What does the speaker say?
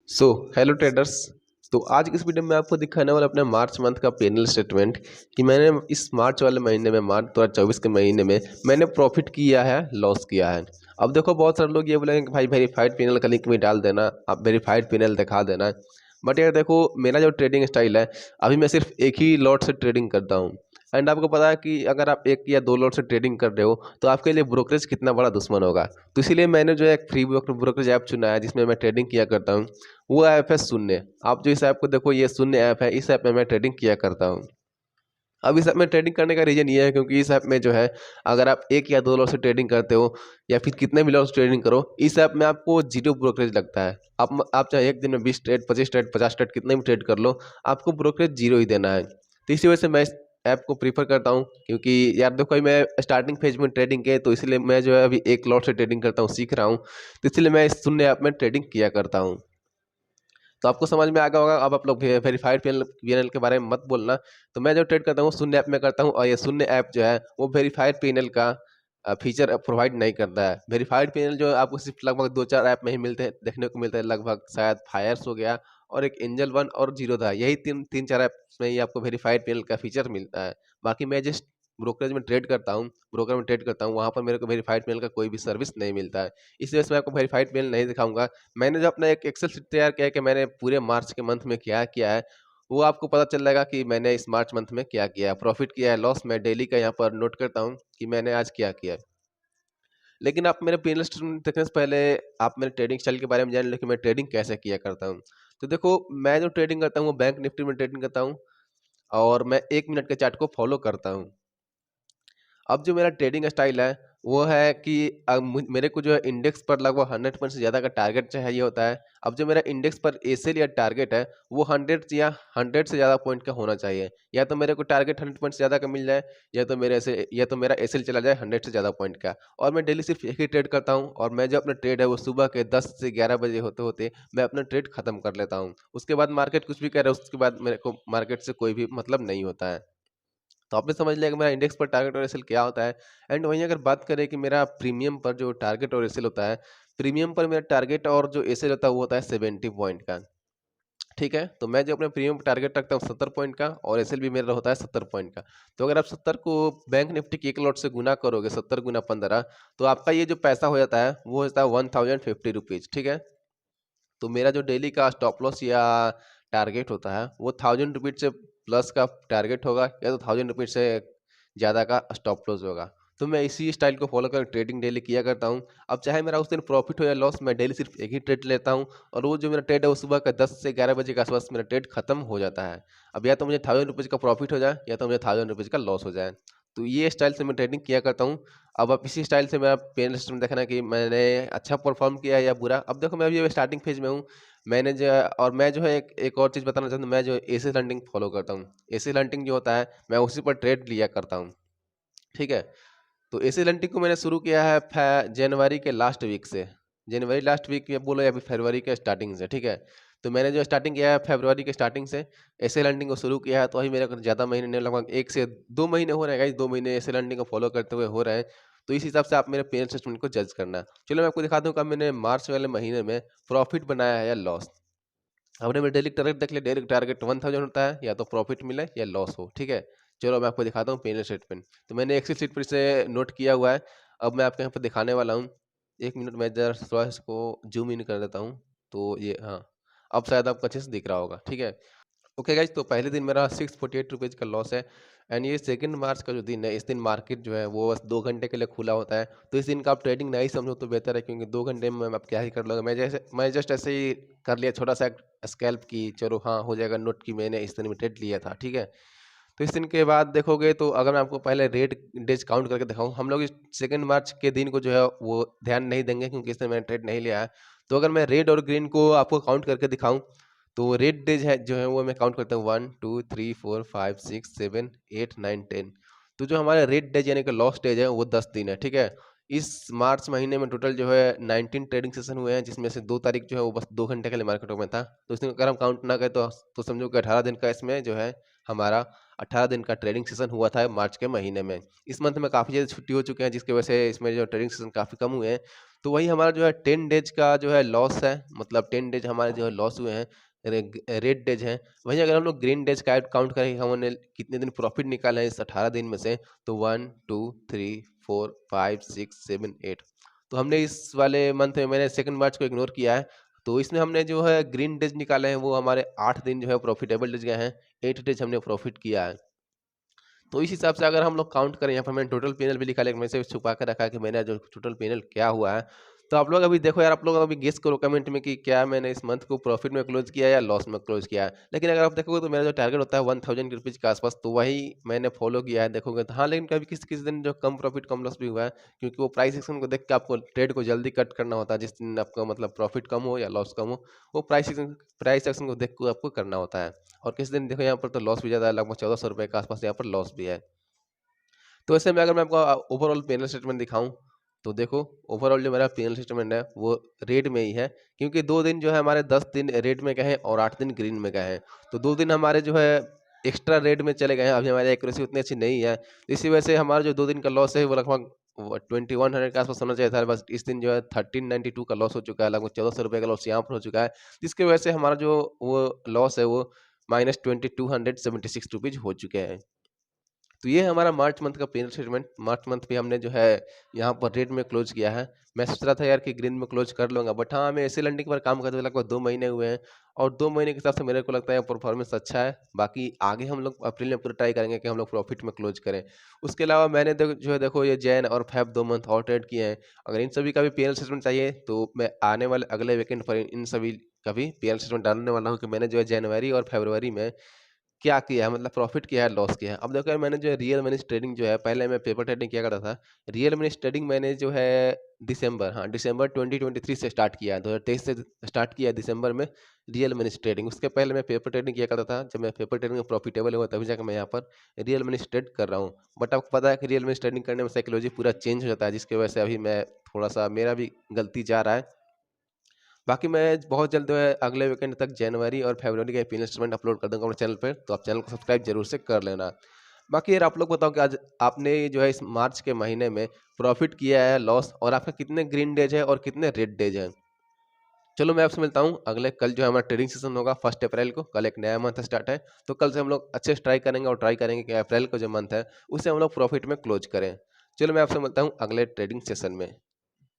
Hello traders. तो आज की इस वीडियो में आपको दिखाने वाला अपने मार्च मंथ का पेनल स्टेटमेंट कि मैंने इस मार्च वाले महीने में, मार्च 2024 के महीने में मैंने प्रॉफिट किया है, लॉस किया है। अब देखो, बहुत सारे लोग ये बोलेंगे कि भाई वेरीफाइड पेनल का लिंक भी डाल देना, आप वेरीफाइड पेनल दिखा देना। बट यार देखो, मेरा जो ट्रेडिंग स्टाइल है, अभी मैं सिर्फ एक ही लॉट से ट्रेडिंग करता हूँ। एंड आपको पता है कि अगर आप एक या दो लॉट से ट्रेडिंग कर रहे हो तो आपके लिए ब्रोकरेज कितना बड़ा दुश्मन होगा। तो इसीलिए मैंने जो है एक फ्री ब्रोकरेज ऐप चुना है जिसमें मैं ट्रेडिंग किया करता हूँ। वो ऐप है शून्य। आप जो इस ऐप को देखो, ये शून्य ऐप है, इस ऐप में मैं ट्रेडिंग किया करता हूँ। अब इस ऐप में ट्रेडिंग करने का रीज़न ये है क्योंकि इस ऐप में जो है, अगर आप एक या दो लॉट से ट्रेडिंग करते हो या फिर कितने भी लॉट से ट्रेडिंग करो, इस ऐप में आपको जीरो ब्रोकरेज लगता है। आप चाहे एक दिन में 20 ट्रेड, 25 ट्रेड, 50 ट्रेड कितने भी ट्रेड कर लो, आपको ब्रोकरेज जीरो ही देना है। तो इसी वजह से मैं इस ऐप को प्रीफर करता हूँ, क्योंकि यार देखो, मैं स्टार्टिंग फेज में ट्रेडिंग के, तो इसलिए मैं जो है अभी एक लॉट से ट्रेडिंग करता हूँ, सीख रहा हूँ। तो इसलिए मैं इस शून्य ऐप में ट्रेडिंग किया करता हूँ। तो आपको समझ में आ गया होगा। अब आप लोग वेरीफाइड पीएनएल के बारे में मत बोलना। तो मैं जो ट्रेड करता हूँ शून्य ऐप में करता हूँ, और ये शून्य ऐप जो है वो वेरीफाइड पीएनएल का फीचर प्रोवाइड नहीं करता है। वेरीफाइड पीएनएल जो आपको सिर्फ लगभग दो चार ऐप में ही मिलते हैं, देखने को मिलते हैं। लगभग शायद फायर्स हो गया, और एक एंजल वन और जीरो था, यही तीन तीन चार ऐप में ही आपको वेरीफाइड पीएनएल का फीचर मिलता है। बाकी मैं जिस ब्रोकरेज में ट्रेड करता हूँ, ब्रोकर में ट्रेड करता हूँ, वहाँ पर मेरे को वेरीफाइड पीएनएल का कोई भी सर्विस नहीं मिलता है। इस वजह से मैं आपको वेरीफाइड पीएनएल नहीं दिखाऊंगा। मैंने जो अपना एक एक्सेल शीट तैयार किया है कि मैंने पूरे मार्च के मंथ में क्या किया है, वो आपको पता चल जाएगा कि मैंने इस मार्च मंथ में क्या किया है, प्रॉफिट किया है, लॉस। मैं डेली का यहाँ पर नोट करता हूँ कि मैंने आज क्या किया है। लेकिन आप मेरे पीएनएल स्टेटमेंट देखने से पहले आप मेरे ट्रेडिंग स्टाइल के बारे में जान लो कि मैं ट्रेडिंग कैसे किया करता हूँ। तो देखो, मैं जो ट्रेडिंग करता हूँ वो बैंक निफ्टी में ट्रेडिंग करता हूँ, और मैं 1 मिनट के चार्ट को फॉलो करता हूँ। अब जो मेरा ट्रेडिंग स्टाइल है वो है कि मेरे को जो है इंडेक्स पर लगभग 100 पॉइंट से ज़्यादा का टारगेट चाहिए होता है। अब जो मेरा इंडेक्स पर एसेल या टारगेट है वो 100 से ज़्यादा पॉइंट का होना चाहिए। या तो मेरे को टारगेट 100 पॉइंट से ज़्यादा का मिल जाए, या तो मेरा एसेल चला जाए 100 से ज़्यादा पॉइंट का। और मैं डेली सिर्फ एक ही ट्रेड करता हूँ, और मैं जो अपना ट्रेड है वो सुबह के 10 से 11 बजे होते होते मैं अपना ट्रेड खत्म कर लेता हूँ। उसके बाद मार्केट कुछ भी करे, उसके बाद मेरे को मार्केट से कोई भी मतलब नहीं होता है। तो आपने समझ लिया कि मेरा इंडेक्स पर टारगेट और एसएल क्या होता है। एंड वहीं अगर बात करें कि मेरा प्रीमियम पर जो टारगेट और एसएल होता है, प्रीमियम पर मेरा टारगेट और जो एसएल होता है वो होता है 70 पॉइंट का। ठीक है, तो मैं जो अपने प्रीमियम पर टारगेट रखता हूँ 70 पॉइंट का, और एसएल भी मेरा होता है 70 पॉइंट का। तो अगर आप 70 को बैंक निफ्टी के एक लॉट से गुना करोगे, 70 गुना 15, तो आपका ये जो पैसा हो जाता है वो होता है 1050 रुपीज़। ठीक है, तो मेरा जो डेली का स्टॉप लॉस या टारगेट होता है वो 1000 रुपीज़ से प्लस का टारगेट होगा, या तो 1000 रुपीज़ से ज़्यादा का स्टॉप लॉस होगा। तो मैं इसी स्टाइल को फॉलो कर ट्रेडिंग डेली किया करता हूँ। अब चाहे मेरा उस दिन प्रॉफिट हो या लॉस, मैं डेली सिर्फ एक ही ट्रेड लेता हूँ, और वो जो मेरा ट्रेड है वो सुबह का 10 से 11 बजे के आसपास मेरा ट्रेड खत्म हो जाता है। अब या तो मुझे 1000 रुपीज़ का प्रॉफिट हो जाए, या तो मुझे 1000 रुपीज़ का लॉस हो जाए। तो ये स्टाइल से मैं ट्रेडिंग किया करता हूँ। अब आप इसी स्टाइल से मेरा पेन सिस्टम देखना कि मैंने अच्छा परफॉर्म किया है या बुरा। अब देखो, मैं अभी स्टार्टिंग फेज में हूँ। मैंने जो और मैं जो है एक और चीज़ बताना चाहता हूँ, मैं जो एसी लैंडिंग फॉलो करता हूँ। एसी लैंडिंग जो होता है, मैं उसी पर ट्रेड लिया करता हूँ। ठीक है, तो एसी लैंडिंग को मैंने शुरू किया है जनवरी के लास्ट वीक से। जनवरी लास्ट वीक या बोलो, या फिर फरवरी के स्टार्टिंग से। ठीक है, तो मैंने जो स्टार्टिंग किया है फरवरी के स्टार्टिंग से एसे लैंडिंग को शुरू किया है। तो अभी मेरे को ज़्यादा महीने नहीं, लगभग 1 से 2 महीने हो रहे हैं गाइस, 2 महीने एसे लैंडिंग को फॉलो करते हुए हो रहे हैं। तो इस हिसाब से आप मेरे पेन स्टेटमेंट को जज करना। चलो मैं आपको दिखाता हूँ कि मैंने मार्च वाले महीने में प्रॉफिट बनाया है या लॉस। आपने मेरे डेली टारगेट देख लिया, डेली टारगेट 1000 होता है, या तो प्रॉफिट मिले या लॉस हो। ठीक है, चलो मैं आपको दिखाता हूँ पेन स्टेटमेंट। तो मैंने एक्सेल शीट पर इसे नोट किया हुआ है। अब मैं आपके यहाँ पर दिखाने वाला हूँ। 1 मिनट, मैं जरा थोड़ा इसको जूम इन कर देता हूँ। तो ये, हाँ, अब शायद आपको अच्छे से दिख रहा होगा। ठीक है, ओके गाइज, तो पहले दिन मेरा 648 रुपीज़ का लॉस है। एंड ये सेकंड मार्च का जो दिन है, इस दिन मार्केट जो है वो बस 2 घंटे के लिए खुला होता है। तो इस दिन का आप ट्रेडिंग नहीं समझो तो बेहतर है, क्योंकि 2 घंटे में आप क्या ही कर लोगे। मैं जस्ट ऐसे ही कर लिया छोटा सा स्कैल्प की, चलो हाँ हो जाएगा नोट की मैंने इस दिन में ट्रेड लिया था। ठीक है, तो इस दिन के बाद देखोगे तो अगर मैं आपको पहले रेट डेज काउंट करके दिखाऊँ, हम लोग इस सेकंड मार्च के दिन को जो है वो ध्यान नहीं देंगे, क्योंकि इस दिन मैंने ट्रेड नहीं लिया है। तो अगर मैं रेड और ग्रीन को आपको काउंट करके दिखाऊं, तो रेड डेज है जो है वो मैं काउंट करता हूँ 1 2 3 4 5 6 7 8 9 10। तो जो हमारे रेड डेज यानी कि लॉस्ट डेज है वो 10 दिन है। ठीक है, इस मार्च महीने में टोटल जो है 19 ट्रेडिंग सेशन हुए हैं, जिसमें से 2 तारीख जो है वो बस 2 घंटे के लिए मार्केट में था। तो इसमें अगर हम काउंट ना करें तो समझो कि 18 दिन का इसमें जो है हमारा 18 दिन का ट्रेडिंग सेशन हुआ था मार्च के महीने में। इस मंथ में काफ़ी ज़्यादा छुट्टी हो चुके हैं, जिसकी वजह से इसमें जो ट्रेडिंग सेशन काफ़ी कम हुए हैं। तो वही हमारा जो है 10 डेज का जो है लॉस है, मतलब 10 डेज हमारे जो है लॉस हुए हैं, रेड डेज हैं। वहीं अगर हम लोग ग्रीन डेज का काउंट करें हमने कितने दिन प्रॉफिट निकाला है इस 18 दिन में से, तो 1 2 3 4 5 6 7 8। तो हमने इस वाले मंथ में, मैंने सेकंड मार्च को इग्नोर किया है, तो इसमें हमने जो है ग्रीन डेज निकाले हैं, वो हमारे 8 दिन जो है प्रॉफिटेबल डेज गए हैं, 8 डेज हमने प्रॉफिट किया है। तो इस हिसाब से अगर हम लोग काउंट करें, यहाँ पर मैंने टोटल पीएनएल भी लिखा, लेकिन मैं इसे छुपा के रखा है कि मैंने जो टोटल पीएनएल क्या हुआ है। तो आप लोग अभी देखो यार, आप लोग अभी गेस करो कमेंट में कि क्या मैंने इस मंथ को प्रॉफिट में क्लोज किया है या लॉस में क्लोज किया है। लेकिन अगर आप देखोगे तो मेरा जो टारगेट होता है 1000 रुपीज़ के आसपास, तो वही मैंने फॉलो किया है देखोगे तो। हाँ, लेकिन कभी किसी किसी दिन जो कम प्रॉफिट कम लॉस भी हुआ है, क्योंकि वो प्राइस एक्शन को देख के आपको ट्रेड को जल्दी कट करना होता है। जिस दिन आपका मतलब प्रॉफिट कम हो या लॉस कम हो, वो प्राइस एक्शन को देख के आपको करना होता है। और किसी दिन देखो यहाँ पर तो लॉस भी ज़्यादा है, लगभग 1400 रुपये के आसपास यहाँ पर लॉस भी है। तो ऐसे में अगर मैं आपको ओवरऑल पीएनएल स्टेटमेंट दिखाऊं, तो देखो ओवरऑल जो मेरा पीएनएल स्टेटमेंट है वो रेड में ही है, क्योंकि 2 दिन जो है हमारे 10 दिन रेड में गए हैं और 8 दिन ग्रीन में गए हैं। तो 2 दिन हमारे जो है एक्स्ट्रा रेड में चले गए हैं। अभी हमारी एक्यूरेसी उतनी अच्छी नहीं है, तो इसी वजह से हमारा जो 2 दिन का लॉस है वो लगभग 2100 के आसपास होना चाहिए था। बस इस दिन जो है 1392 का लॉस हो चुका है, लगभग 1400 रुपये का लॉस यहाँ पर हो चुका है, जिसकी वजह से हमारा जो वो लॉस है वो -2276 रुपीज़ हो चुके हैं। तो ये है हमारा मार्च मंथ का पेनल स्टेटमेंट। मार्च मंथ भी हमने जो है यहाँ पर रेड में क्लोज किया है। मैं सोच रहा था यार कि ग्रीन में क्लोज कर लूँगा, बट हाँ, मैं ऐसे लैंडिंग पर काम करते हुए लगभग 2 महीने हुए हैं, और 2 महीने के हिसाब से मेरे को लगता है परफॉर्मेंस अच्छा है। बाकी आगे हम लोग अप्रैल में पूरा ट्राई करेंगे कि हम लोग प्रॉफिट में क्लोज करें। उसके अलावा मैंने जो है देखो ये जैन और फेब 2 मंथ और ट्रेड किए हैं। अगर इन सभी का भी पीएनएल स्टेटमेंट चाहिए तो मैं आने वाले अगले वीकेंड पर इन सभी का भी पीएनएल स्टेटमेंट डालने वाला हूँ कि मैंने जो है जनवरी और फरवरी में क्या किया है, मतलब प्रॉफिट किया है, लॉस किया है। अब देखो यार, मैंने जो है रियल मनी ट्रेडिंग जो है, पहले मैं पेपर ट्रेडिंग किया करता था। रियल मनी ट्रेडिंग मैंने जो है दिसंबर 2023 से स्टार्ट किया है, 2023 से स्टार्ट किया है दिसंबर में रियल मनी ट्रेडिंग। उसके पहले मैं पेपर ट्रेडिंग किया करता था। जब मैं पेपर ट्रेडिंग में प्रॉफिटेबल हुआ तभी जाकर मैं यहाँ पर रियल मनी ट्रेड कर रहा हूँ। बट आपको पता है कि रियल मनी ट्रेडिंग करने में साइकोलॉजी पूरा चेंज हो जाता है, जिसकी वजह से अभी मैं थोड़ा सा, मेरा भी गलती जा रहा है। बाकी मैं बहुत जल्द जो है अगले वीकेंड तक जनवरी और फरवरी का पीएनएल स्टेटमेंट अपलोड कर दूंगा अपने चैनल पर, तो आप चैनल को सब्सक्राइब जरूर से कर लेना। बाकी यार आप लोग बताओ कि आज आपने जो है इस मार्च के महीने में प्रॉफिट किया है, लॉस, और आपका कितने ग्रीन डेज है और कितने रेड डेज है। चलो मैं आपसे मिलता हूँ अगले, कल जो है हमारा ट्रेडिंग सेशन होगा 1 अप्रैल को। कल एक नया मंथ स्टार्ट है, तो कल से हम लोग अच्छे से ट्राई करेंगे और ट्राई करेंगे कि अप्रैल को जो मंथ है उसे हम लोग प्रॉफिट में क्लोज करें। चलो मैं आपसे मिलता हूँ अगले ट्रेडिंग सेशन में।